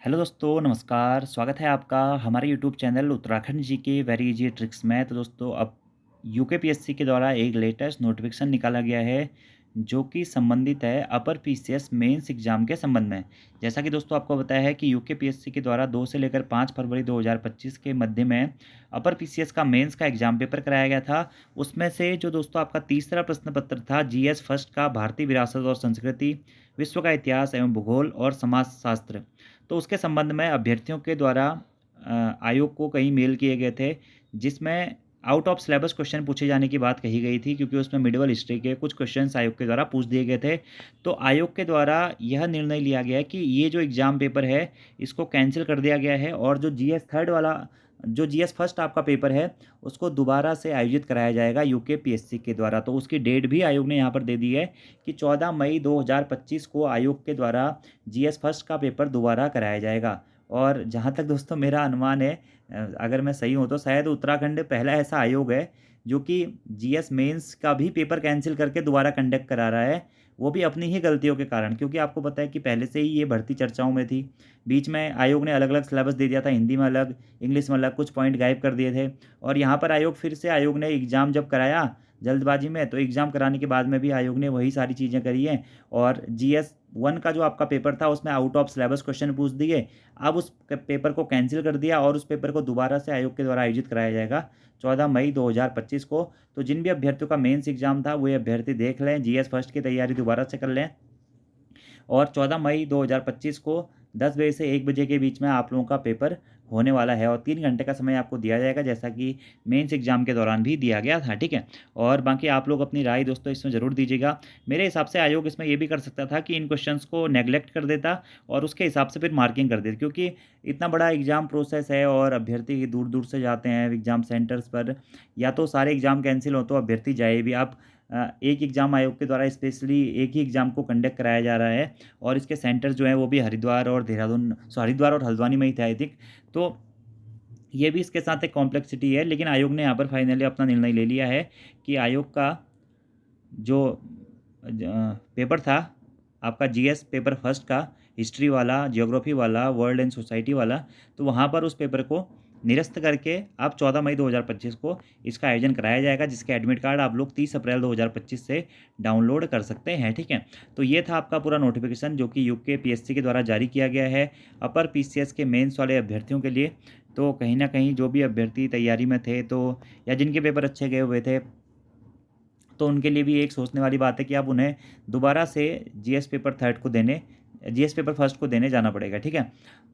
Hello दोस्तों, नमस्कार। स्वागत है आपका हमारे यूट्यूब चैनल उत्तराखंड जी के वेरी इजी ट्रिक्स में। तो दोस्तों, अब यूकेपीएससी के द्वारा एक लेटेस्ट नोटिफिकेशन निकाला गया है जो कि संबंधित है अपर पीसीएस मेंस एग्जाम के संबंध में। जैसा कि दोस्तों आपको बताया है कि यूकेपीएससी के द्वारा 2 से लेकर 5 फरवरी 2025 के मध्य में अपर पीसीएस का मेंस का एग्जाम पेपर कराया गया था। उसमें से जो दोस्तों आपका तीसरा प्रश्न पत्र था जीएस फर्स्ट का भारतीय विरासत और संस्कृति, विश्व का इतिहास एवं भूगोल और समाजशास्त्र, तो उसके संबंध में अभ्यर्थियों के द्वारा आयोग को कई मेल किए गए थे, जिसमें आउट ऑफ सिलेबस क्वेश्चन पूछे जाने की बात कही गई थी, क्योंकि उसमें मिडवल हिस्ट्री के कुछ क्वेश्चंस आयोग के द्वारा पूछ दिए गए थे। तो आयोग के द्वारा यह निर्णय लिया गया कि ये जो एग्ज़ाम पेपर है, इसको कैंसिल कर दिया गया है और जो जीएस फर्स्ट आपका पेपर है, उसको दोबारा से आयोजित कराया जाएगा यूकेपीएससी के द्वारा। तो उसकी डेट भी आयोग ने यहाँ पर दे दी है कि 14 मई 2025 को आयोग के द्वारा जीएस फर्स्ट का पेपर दोबारा कराया जाएगा। और जहाँ तक दोस्तों मेरा अनुमान है, अगर मैं सही हूँ तो शायद उत्तराखंड पहला ऐसा आयोग है जो कि जीएस मेंस का भी पेपर कैंसिल करके दोबारा कंडक्ट करा रहा है, वो भी अपनी ही गलतियों के कारण। क्योंकि आपको पता है कि पहले से ही ये भर्ती चर्चाओं में थी। बीच में आयोग ने अलग अलग सिलेबस दे दिया था, हिंदी में अलग, इंग्लिश में अलग, कुछ पॉइंट गायब कर दिए थे। और यहाँ पर आयोग ने एग्ज़ाम जब कराया जल्दबाजी में, तो एग्ज़ाम कराने के बाद में भी आयोग ने वही सारी चीज़ें करी हैं। और जीएस वन का जो आपका पेपर था उसमें आउट ऑफ सिलेबस क्वेश्चन पूछ दिए। अब उस पेपर को कैंसिल कर दिया और उस पेपर को दोबारा से आयोग के द्वारा आयोजित कराया जाएगा 14 मई 2025 को। तो जिन भी अभ्यर्थियों का मेंस एग्जाम था, वो अभ्यर्थी देख लें, जीएस फर्स्ट की तैयारी दोबारा से कर लें। और 14 मई 2025 को 10 बजे से 1 बजे के बीच में आप लोगों का पेपर होने वाला है और 3 घंटे का समय आपको दिया जाएगा, जैसा कि मेंस एग्ज़ाम के दौरान भी दिया गया था, ठीक है? और बाकी आप लोग अपनी राय दोस्तों इसमें ज़रूर दीजिएगा। मेरे हिसाब से आयोग इसमें ये भी कर सकता था कि इन क्वेश्चंस को नेग्लेक्ट कर देता और उसके हिसाब से फिर मार्किंग कर देता, क्योंकि इतना बड़ा एग्ज़ाम प्रोसेस है और अभ्यर्थी दूर-दूर से जाते हैं एग्ज़ाम सेंटर्स पर। या तो सारे एग्ज़ाम कैंसल हो तो अभ्यर्थी जाए भी। अब एक एग्ज़ाम आयोग के द्वारा स्पेशली एक ही एग्ज़ाम को कंडक्ट कराया जा रहा है और इसके सेंटर जो हैं वो भी हरिद्वार और हल्द्वानी में ही थे, आई थिंक। तो ये भी इसके साथ एक कॉम्प्लेक्सिटी है, लेकिन आयोग ने यहाँ पर फाइनली अपना निर्णय ले लिया है कि आयोग का जो पेपर था आपका जीएस पेपर फर्स्ट का, हिस्ट्री वाला, ज्योग्राफी वाला, वर्ल्ड एंड सोसाइटी वाला, तो वहाँ पर उस पेपर को निरस्त करके अब 14 मई 2025 को इसका आयोजन कराया जाएगा, जिसके एडमिट कार्ड आप लोग 30 अप्रैल 2025 से डाउनलोड कर सकते हैं, ठीक है? तो ये था आपका पूरा नोटिफिकेशन जो कि यूकेपीएससी के द्वारा जारी किया गया है अपर पीसीएस के मेंस वाले अभ्यर्थियों के लिए। तो कहीं न कहीं जो भी अभ्यर्थी तैयारी में थे, तो या जिनके पेपर अच्छे गए हुए थे, तो उनके लिए भी एक सोचने वाली बात है कि अब उन्हें दोबारा से जीएस पेपर फर्स्ट को देने जाना पड़ेगा, ठीक है?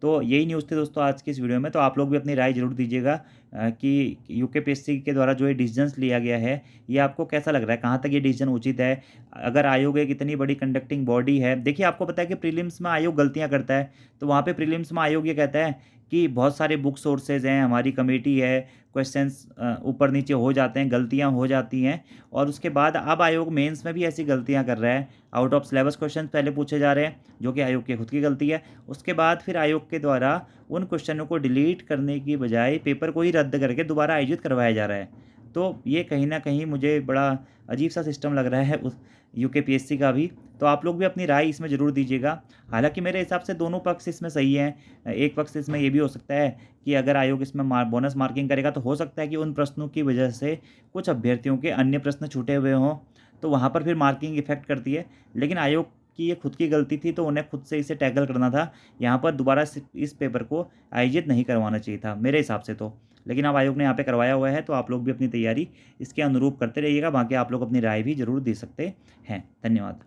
तो यही न्यूज़ थी दोस्तों आज की इस वीडियो में। तो आप लोग भी अपनी राय ज़रूर दीजिएगा कि यूकेपीएससी के द्वारा जो ये डिसीजंस लिया गया है, ये आपको कैसा लग रहा है? कहाँ तक ये डिसीजन उचित है? अगर आयोग एक इतनी बड़ी कंडक्टिंग बॉडी है, देखिए आपको पता है कि प्रीलिम्स में आयोग गलतियाँ करता है, तो वहाँ पे प्रीलिम्स में आयोग ये कहता है कि बहुत सारे बुक सोर्सेज़ हैं, हमारी कमेटी है, क्वेश्चंस ऊपर-नीचे हो जाते हैं, गलतियाँ हो जाती हैं। और उसके बाद अब आयोग मेंस में भी ऐसी गलतियाँ कर रहा है। आउट ऑफ सिलेबस क्वेश्चन पहले पूछे जा रहे हैं, जो कि आयोग की खुद की गलती है। उसके बाद फिर आयोग के द्वारा उन क्वेश्चनों को डिलीट करने की बजाय पेपर को ही रद्द करके दोबारा आयोजित करवाया जा रहा है। तो ये कहीं न कहीं मुझे बड़ा अजीब-सा सिस्टम लग रहा है उस यूकेपीएससी का भी। तो आप लोग भी अपनी राय इसमें ज़रूर दीजिएगा। हालाँकि मेरे हिसाब से दोनों पक्ष इसमें सही हैं। एक पक्ष इसमें ये भी हो सकता है कि अगर आयोग इसमें बोनस मार्किंग करेगा, तो हो सकता है कि उन प्रश्नों की वजह से कुछ अभ्यर्थियों के अन्य प्रश्न छूटे हुए हों, तो वहाँ पर फिर मार्किंग इफ़ेक्ट करती है। लेकिन आयोग की ये खुद की गलती थी, तो उन्हें खुद से इसे टैकल करना था। यहाँ पर दोबारा से इस पेपर को आयोजित नहीं करवाना चाहिए था मेरे हिसाब से तो। लेकिन अब आयोग ने यहाँ पे करवाया हुआ है, तो आप लोग भी अपनी तैयारी इसके अनुरूप करते रहिएगा। बाकी आप लोग अपनी राय भी ज़रूर दे सकते हैं। धन्यवाद।